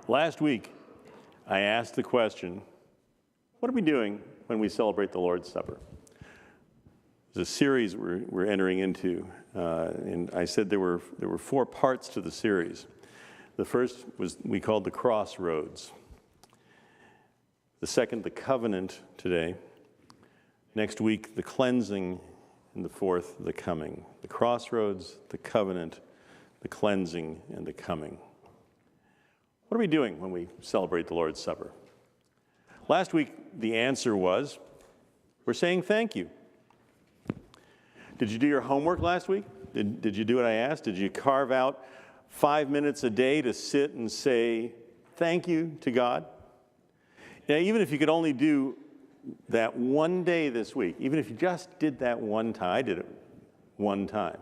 Last week, I asked the question, what are we doing when we celebrate the Lord's Supper? It's a series we're entering into, and I said there were 4 parts to the series. The first was we called the Crossroads. The second, the Covenant today. Next week, the Cleansing, and the fourth, the Coming. The Crossroads, the Covenant, the Cleansing, and the Coming. What are we doing when we celebrate the Lord's Supper? Last week, the answer was, we're saying thank you. Did you do your homework last week? Did you do what I asked? Did you carve out 5 minutes a day to sit and say thank you to God? Now, even if you could only do that one day this week, even if you just did that one time, I did it one time.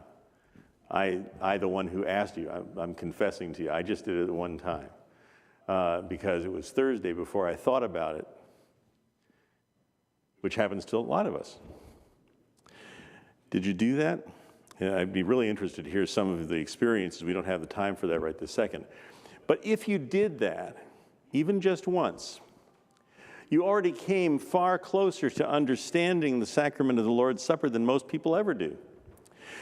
I the one who asked you, I'm confessing to you, I just did it one time. Because it was Thursday before I thought about it, which happens to a lot of us. Did you do that? Yeah, I'd be really interested to hear some of the experiences. We don't have the time for that right this second. But if you did that, even just once, you already came far closer to understanding the sacrament of the Lord's Supper than most people ever do.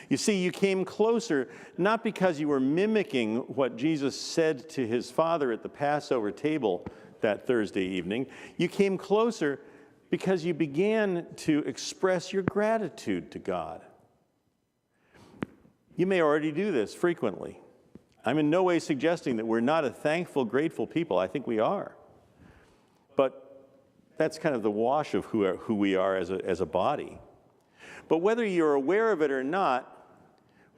You see, you came closer not because you were mimicking what Jesus said to his Father at the Passover table that Thursday evening. You came closer because you began to express your gratitude to God. You may already do this frequently. I'm in no way suggesting that we're not a thankful, grateful people. I think we are. But that's kind of the wash of who we are as a body. But whether you're aware of it or not,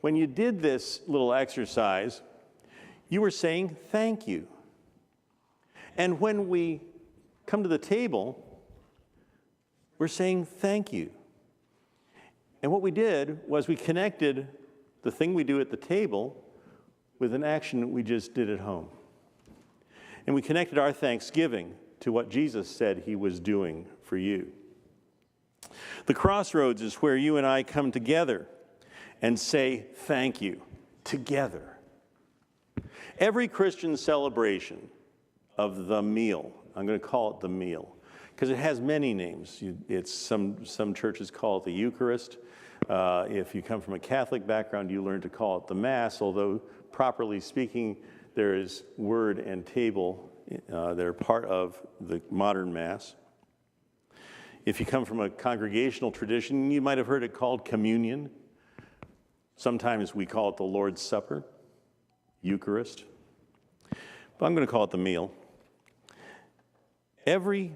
when you did this little exercise, you were saying thank you. And when we come to the table, we're saying thank you. And what we did was we connected the thing we do at the table with an action we just did at home. And we connected our thanksgiving to what Jesus said he was doing for you. The crossroads is where you and I come together and say thank you together. Every Christian celebration of the meal, I'm going to call it the meal, because it has many names. Some churches call it the Eucharist. If you come from a Catholic background, you learn to call it the Mass, although properly speaking, there is word and table. They're part of the modern Mass. If you come from a congregational tradition, you might have heard it called communion. Sometimes we call it the Lord's Supper, Eucharist. But I'm going to call it the meal. Every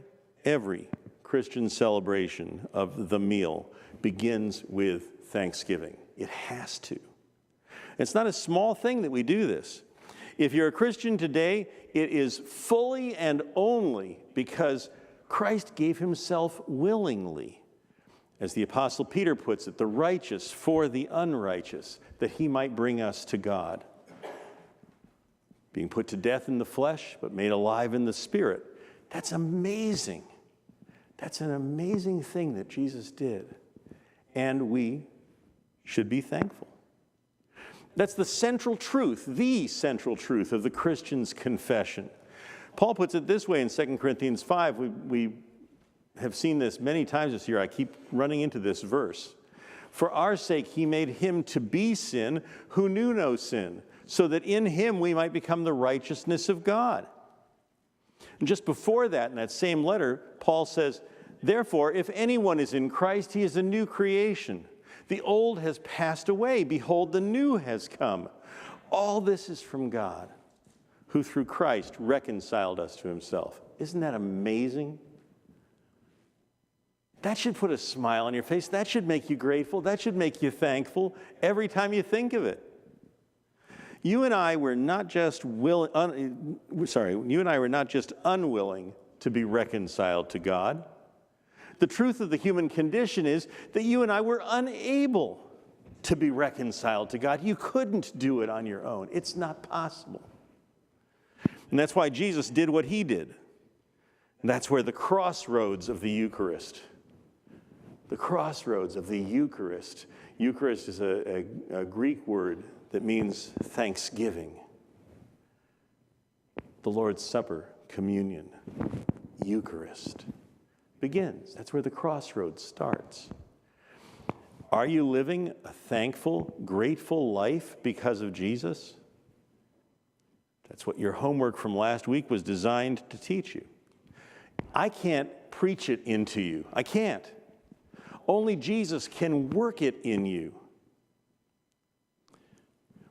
Christian celebration of the meal begins with thanksgiving. It has to. It's not a small thing that we do this. If you're a Christian today, it is fully and only because Christ gave himself willingly. As the Apostle Peter puts it, the righteous for the unrighteous, that he might bring us to God. Being put to death in the flesh, but made alive in the spirit. That's amazing. That's an amazing thing that Jesus did. And we should be thankful. That's the central truth of the Christian's confession. Paul puts it this way in 2 Corinthians 5. We have seen this many times this year. I keep running into this verse. For our sake he made him to be sin who knew no sin, so that in him we might become the righteousness of God. And just before that, in that same letter, Paul says, therefore, if anyone is in Christ, he is a new creation. The old has passed away. Behold, the new has come. All this is from God, who through Christ reconciled us to himself. Isn't that amazing? That should put a smile on your face. That should make you grateful. That should make you thankful every time you think of it. You and I were not just unwilling to be reconciled to God. The truth of the human condition is that you and I were unable to be reconciled to God. You couldn't do it on your own. It's not possible. And that's why Jesus did what he did. And that's where the crossroads of the Eucharist. The crossroads of the Eucharist. Eucharist is a Greek word that means thanksgiving. the Lord's Supper, communion, Eucharist begins. That's where the crossroads starts. Are you living a thankful, grateful life because of Jesus? That's what your homework from last week was designed to teach you. I can't preach it into you. I can't. Only Jesus can work it in you.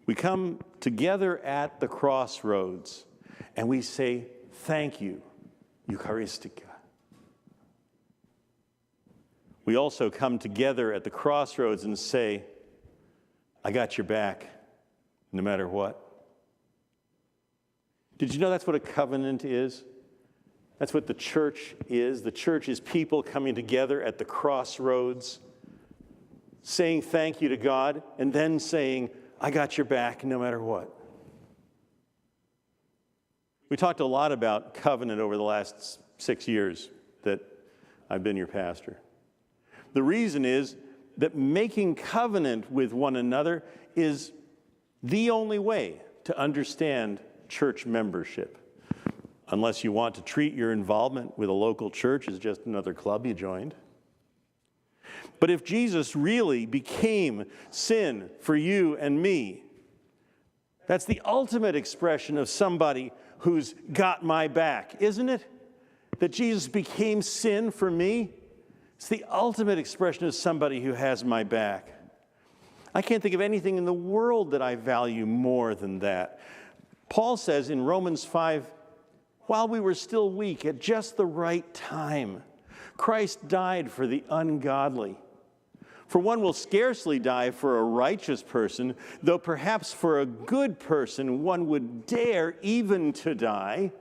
We come together at the crossroads and we say, thank you, Eucharistica. We also come together at the crossroads and say, I got your back, no matter what. Did you know that's what a covenant is? That's what the church is. The church is people coming together at the crossroads, saying thank you to God, and then saying, I got your back no matter what. We talked a lot about covenant over the last 6 years that I've been your pastor. The reason is that making covenant with one another is the only way to understand church membership. Unless you want to treat your involvement with a local church as just another club you joined. But if Jesus really became sin for you and me, that's the ultimate expression of somebody who's got my back, isn't it? That Jesus became sin for me? It's the ultimate expression of somebody who has my back. I can't think of anything in the world that I value more than that. Paul says in Romans 5, while we were still weak, at just the right time, Christ died for the ungodly. For one will scarcely die for a righteous person, though perhaps for a good person one would dare even to die.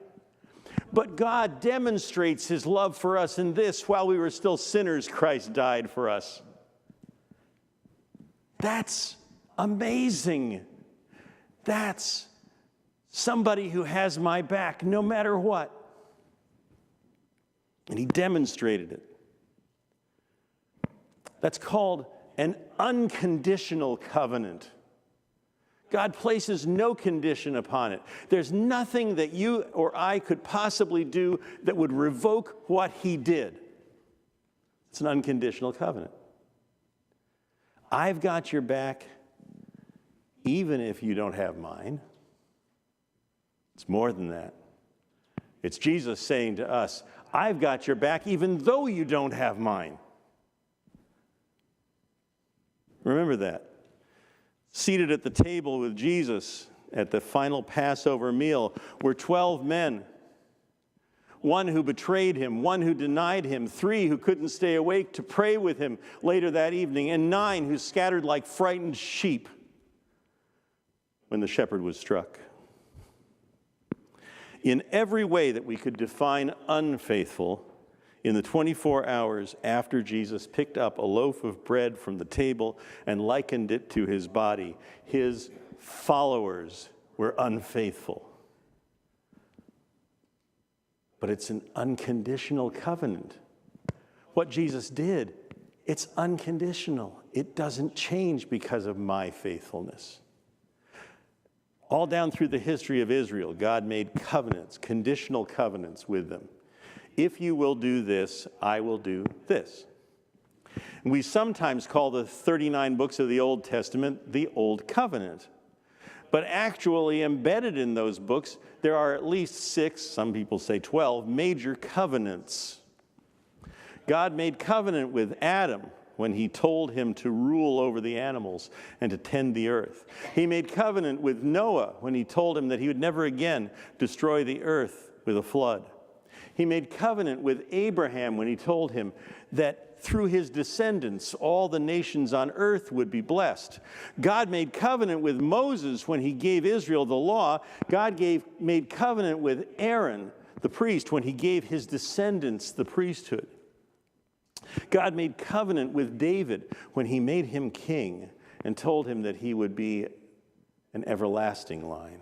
But God demonstrates his love for us in this: while we were still sinners, Christ died for us. That's amazing. That's somebody who has my back no matter what. And he demonstrated it. That's called an unconditional covenant. God places no condition upon it. There's nothing that you or I could possibly do that would revoke what he did. It's an unconditional covenant. I've got your back even if you don't have mine. It's more than that. It's Jesus saying to us, I've got your back even though you don't have mine. Remember that. Seated at the table with Jesus at the final Passover meal were 12 men. One who betrayed him, one who denied him, 3 who couldn't stay awake to pray with him later that evening, and 9 who scattered like frightened sheep when the shepherd was struck. In every way that we could define unfaithful, in the 24 hours after Jesus picked up a loaf of bread from the table and likened it to his body, his followers were unfaithful. But it's an unconditional covenant. What Jesus did, it's unconditional. It doesn't change because of my faithfulness. All down through the history of Israel, God made covenants, conditional covenants with them. If you will do this, I will do this. We sometimes call the 39 books of the Old Testament the Old Covenant. But actually embedded in those books, there are at least 6, some people say 12, major covenants. God made covenant with Adam when he told him to rule over the animals and to tend the earth. He made covenant with Noah when he told him that he would never again destroy the earth with a flood. He made covenant with Abraham when he told him that through his descendants, all the nations on earth would be blessed. God made covenant with Moses when he gave Israel the law. God made covenant with Aaron, the priest, when he gave his descendants the priesthood. God made covenant with David when he made him king and told him that he would be an everlasting line.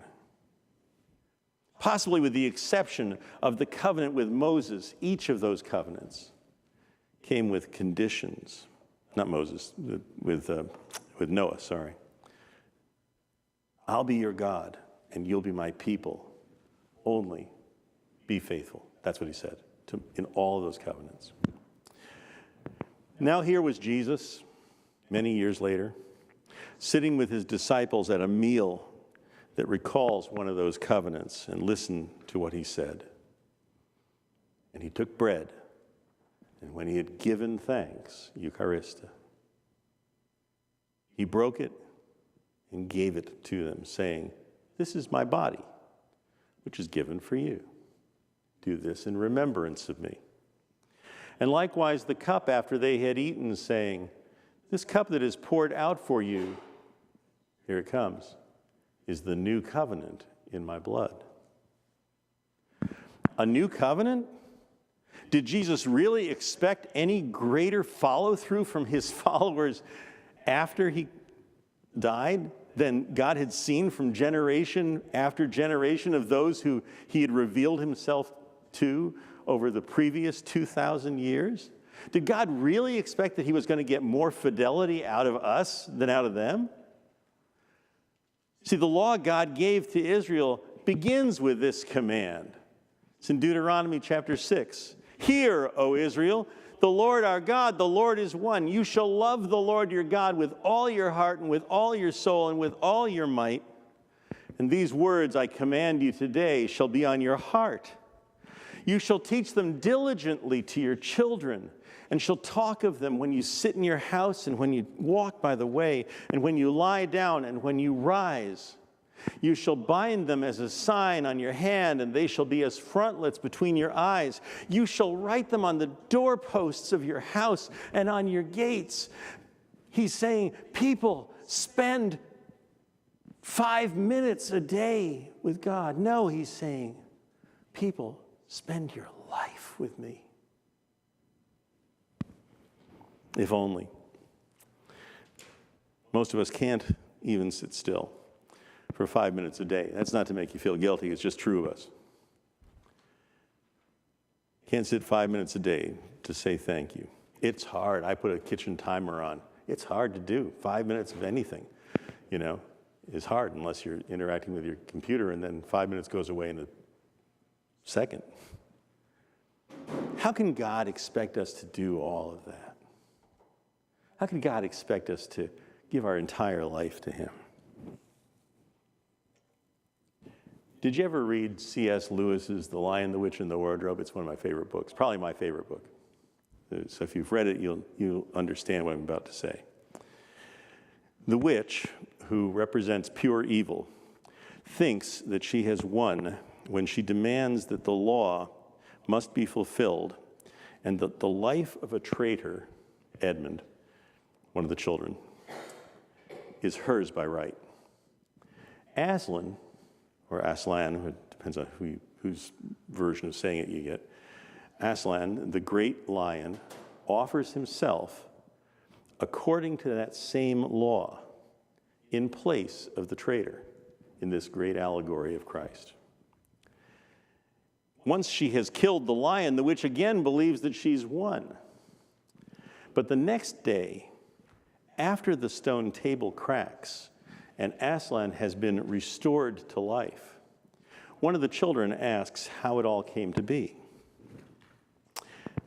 Possibly with the exception of the covenant with Moses, each of those covenants came with conditions. Not Moses, with Noah, sorry. I'll be your God, and you'll be my people. only be faithful. That's what he said in all of those covenants. Now here was Jesus, many years later, sitting with his disciples at a meal that recalls one of those covenants, and listen to what he said. And he took bread, and when he had given thanks, Eucharista, he broke it and gave it to them, saying, "This is my body, which is given for you. Do this in remembrance of me." And likewise the cup after they had eaten, saying, "This cup that is poured out for you," here it comes, "is the new covenant in my blood." A new covenant? Did Jesus really expect any greater follow-through from his followers after he died than God had seen from generation after generation of those who he had revealed himself to over the previous 2,000 years? Did God really expect that he was going to get more fidelity out of us than out of them? See, the law God gave to Israel begins with this command. It's in Deuteronomy chapter 6. "Hear, O Israel, the Lord our God, the Lord is one. You shall love the Lord your God with all your heart and with all your soul and with all your might. And these words I command you today shall be on your heart. You shall teach them diligently to your children, and shall talk of them when you sit in your house and when you walk by the way, and when you lie down and when you rise. You shall bind them as a sign on your hand, and they shall be as frontlets between your eyes. You shall write them on the doorposts of your house and on your gates." He's saying, people, spend 5 minutes a day with God. No, he's saying, people, spend your life with me. If only. Most of us can't even sit still for 5 minutes a day. That's not to make you feel guilty. It's just true of us. Can't sit 5 minutes a day to say thank you. It's hard. I put a kitchen timer on. It's hard to do. 5 minutes of anything, is hard unless you're interacting with your computer, and then 5 minutes goes away in a second. How can God expect us to do all of that? How can God expect us to give our entire life to him? Did you ever read C.S. Lewis's The Lion, the Witch, and the Wardrobe? It's one of my favorite books, probably my favorite book. So if you've read it, you'll understand what I'm about to say. The witch, who represents pure evil, thinks that she has won when she demands that the law must be fulfilled and that the life of a traitor, Edmund, one of the children, is hers by right. Aslan, or Aslan, it depends on whose version of saying it you get, Aslan, the great lion, offers himself according to that same law in place of the traitor in this great allegory of Christ. Once she has killed the lion, the witch again believes that she's won. But the next day, after the stone table cracks and Aslan has been restored to life, one of the children asks how it all came to be.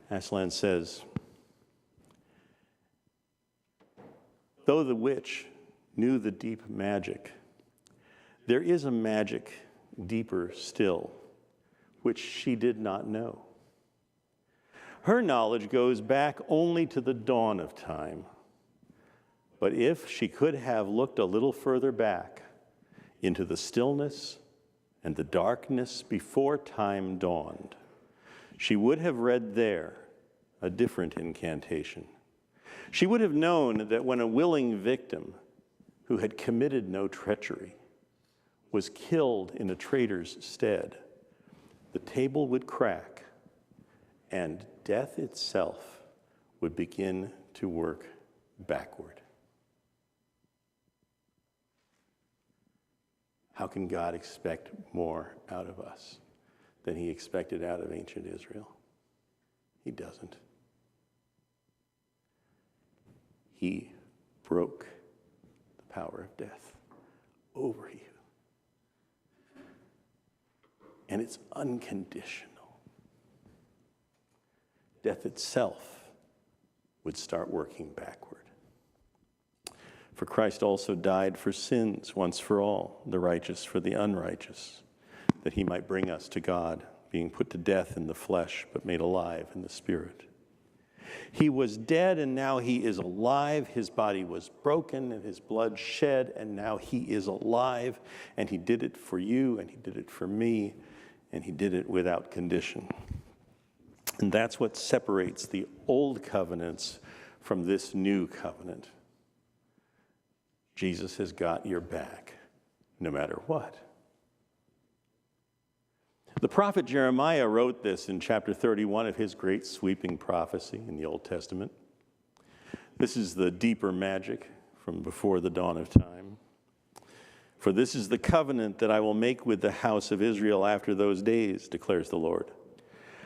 Aslan says, "Though the witch knew the deep magic, there is a magic deeper still, which she did not know. Her knowledge goes back only to the dawn of time. But if she could have looked a little further back into the stillness and the darkness before time dawned, she would have read there a different incantation. She would have known that when a willing victim who had committed no treachery was killed in a traitor's stead, the table would crack and death itself would begin to work backward." How can God expect more out of us than he expected out of ancient Israel? He doesn't. He broke the power of death over you. and it's unconditional. Death itself would start working backward. For Christ also died for sins once for all, the righteous for the unrighteous, that he might bring us to God, being put to death in the flesh, but made alive in the spirit. He was dead, and now he is alive. His body was broken, and his blood shed, and now he is alive. And he did it for you, and he did it for me, and he did it without condition. And that's what separates the old covenants from this new covenant. Jesus has got your back, no matter what. The prophet Jeremiah wrote this in chapter 31 of his great sweeping prophecy in the Old Testament. This is the deeper magic from before the dawn of time. For this is the covenant that I will make with the house of Israel after those days, declares the Lord.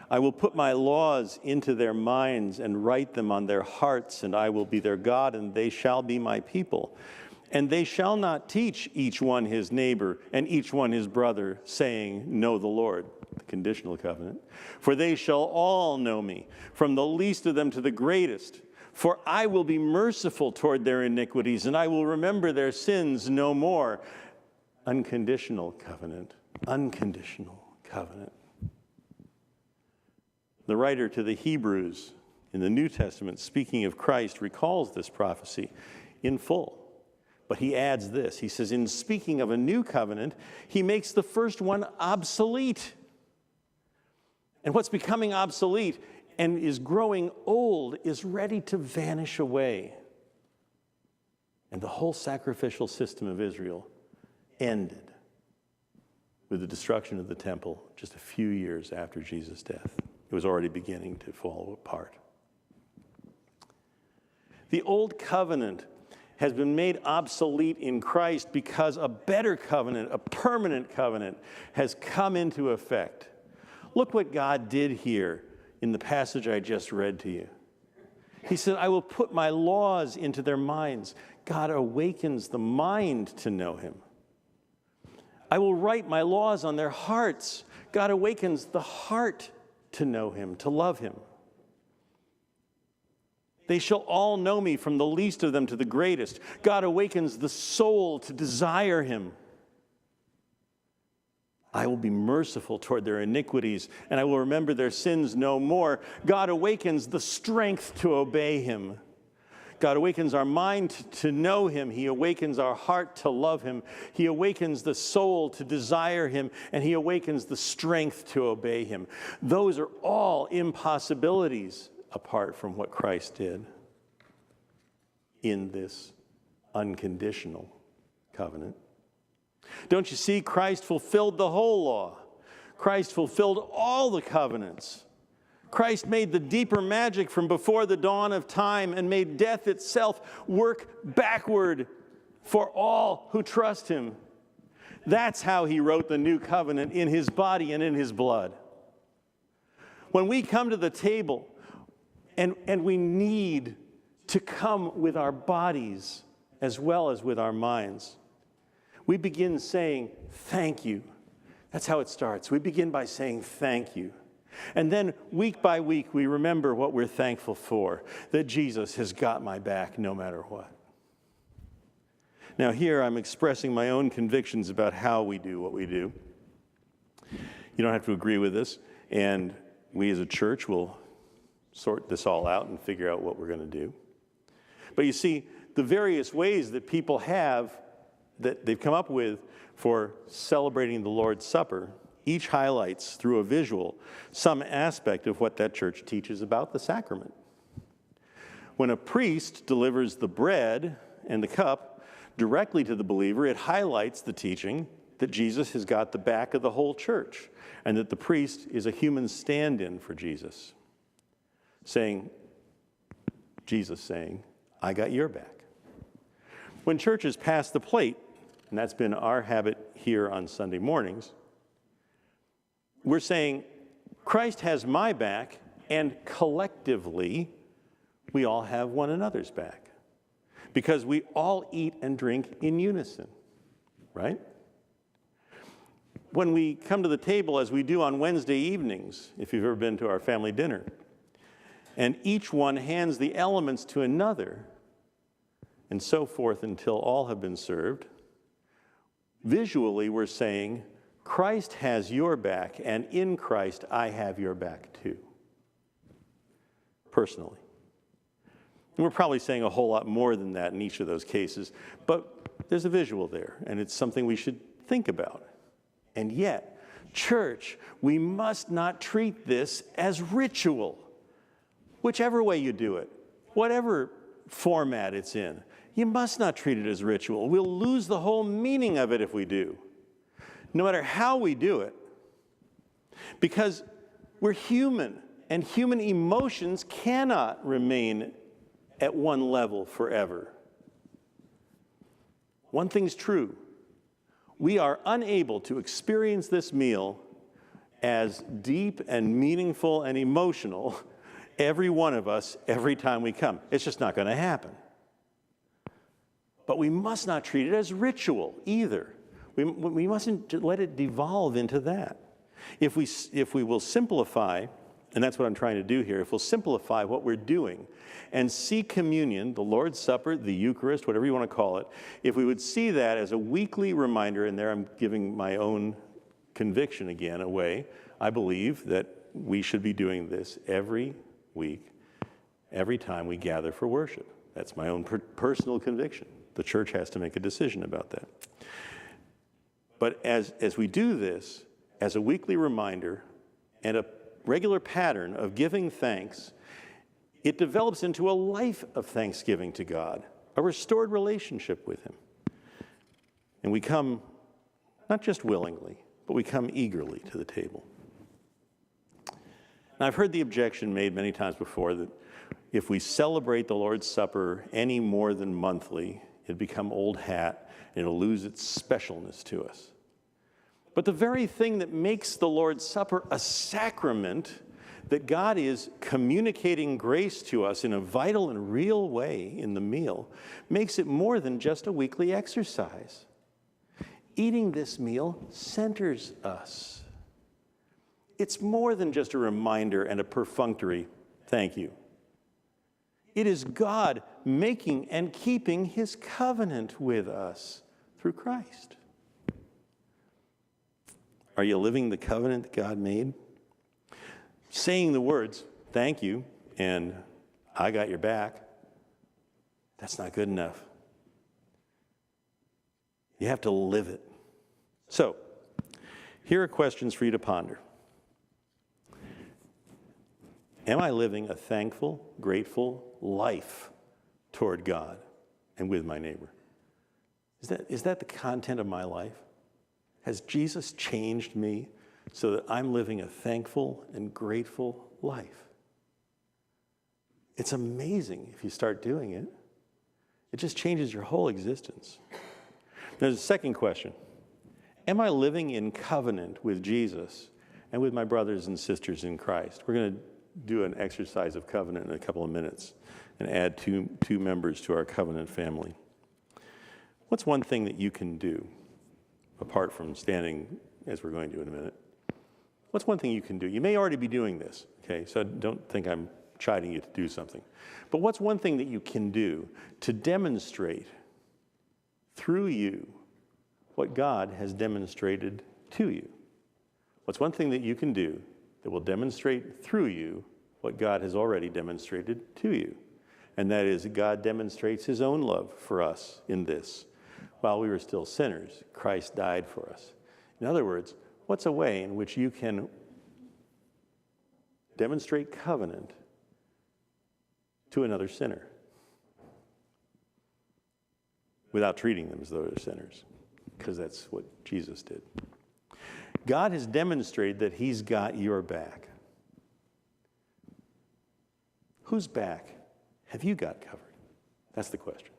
I will put my laws into their minds and write them on their hearts, and I will be their God, and they shall be my people. And they shall not teach each one his neighbor and each one his brother, saying, know the Lord, the conditional covenant. For they shall all know me, from the least of them to the greatest. For I will be merciful toward their iniquities, and I will remember their sins no more. Unconditional covenant, unconditional covenant. The writer to the Hebrews in the New Testament, speaking of Christ, recalls this prophecy in full. But he adds this. He says, in speaking of a new covenant, he makes the first one obsolete. And what's becoming obsolete and is growing old is ready to vanish away. And the whole sacrificial system of Israel ended with the destruction of the temple just a few years after Jesus' death. It was already beginning to fall apart. The old covenant has been made obsolete in Christ because a better covenant, a permanent covenant, has come into effect. Look what God did here in the passage I just read to you. He said, I will put my laws into their minds. God awakens the mind to know him. I will write my laws on their hearts. God awakens the heart to know him, to love him. They shall all know me, from the least of them to the greatest. God awakens the soul to desire him. I will be merciful toward their iniquities, and I will remember their sins no more. God awakens the strength to obey him. God awakens our mind to know him. He awakens our heart to love him. He awakens the soul to desire him, and he awakens the strength to obey him. Those are all impossibilities apart from what Christ did in this unconditional covenant. Don't you see? Christ fulfilled the whole law. Christ fulfilled all the covenants. Christ made the deeper magic from before the dawn of time and made death itself work backward for all who trust him. That's how he wrote the new covenant in his body and in his blood. When we come to the table, and we need to come with our bodies as well as with our minds, we begin saying, thank you. That's how it starts. We begin by saying thank you. And then week by week, we remember what we're thankful for, that Jesus has got my back no matter what. Now here I'm expressing my own convictions about how we do what we do. You don't have to agree with this, and we as a church will sort this all out and figure out what we're going to do. But you see, the various ways that people have, that they've come up with for celebrating the Lord's Supper, each highlights through a visual some aspect of what that church teaches about the sacrament. When a priest delivers the bread and the cup directly to the believer, it highlights the teaching that Jesus has got the back of the whole church and that the priest is a human stand-in for Jesus. Jesus saying, I got your back. When churches pass the plate, and that's been our habit here on Sunday mornings, we're saying, Christ has my back, and collectively, we all have one another's back. Because we all eat and drink in unison, right? when we come to the table, as we do on Wednesday evenings, if you've ever been to our family dinner, and each one hands the elements to another, and so forth until all have been served, visually we're saying, Christ has your back, and in Christ I have your back too, personally. And we're probably saying a whole lot more than that in each of those cases, but there's a visual there, and it's something we should think about. And yet, church, we must not treat this as ritual. Whichever way you do it, whatever format it's in, you must not treat it as ritual. We'll lose the whole meaning of it if we do, no matter how we do it. Because we're human, and human emotions cannot remain at one level forever. One thing's true. We are unable to experience this meal as deep and meaningful and emotional, every one of us, every time we come. It's just not going to happen. But we must not treat it as ritual either. We mustn't let it devolve into that. If we will simplify, and that's what I'm trying to do here, if we'll simplify what we're doing and see communion, the Lord's Supper, the Eucharist, whatever you want to call it, if we would see that as a weekly reminder, and there I'm giving my own conviction again away, I believe that we should be doing this every week, every time we gather for worship. That's my own personal conviction. The church has to make a decision about that. But as we do this, as a weekly reminder and a regular pattern of giving thanks, it develops into a life of thanksgiving to God, a restored relationship with Him. And we come not just willingly, but we come eagerly to the table. Now, I've heard the objection made many times before that if we celebrate the Lord's Supper any more than monthly, it'll become old hat and it'll lose its specialness to us. But the very thing that makes the Lord's Supper a sacrament, that God is communicating grace to us in a vital and real way in the meal, makes it more than just a weekly exercise. Eating this meal centers us. It's more than just a reminder and a perfunctory thank you. It is God making and keeping His covenant with us through Christ. Are you living the covenant that God made? Saying the words, thank you, and I got your back, that's not good enough. You have to live it. So, here are questions for you to ponder. Am I living a thankful, grateful life toward God and with my neighbor? Is that the content of my life? Has Jesus changed me so that I'm living a thankful and grateful life? It's amazing if you start doing it. It just changes your whole existence. There's a second question. Am I living in covenant with Jesus and with my brothers and sisters in Christ? We're going to do an exercise of covenant in a couple of minutes and add two members to our covenant family. What's one thing that you can do, apart from standing as we're going to in a minute? What's one thing you can do? You may already be doing this, okay? So don't think I'm chiding you to do something. But what's one thing that you can do to demonstrate through you what God has demonstrated to you? What's one thing that you can do that will demonstrate through you what God has already demonstrated to you? And that is, God demonstrates His own love for us in this. While we were still sinners, Christ died for us. In other words, what's a way in which you can demonstrate covenant to another sinner without treating them as though they're sinners? Because that's what Jesus did. God has demonstrated that He's got your back. Whose back have you got covered? That's the question.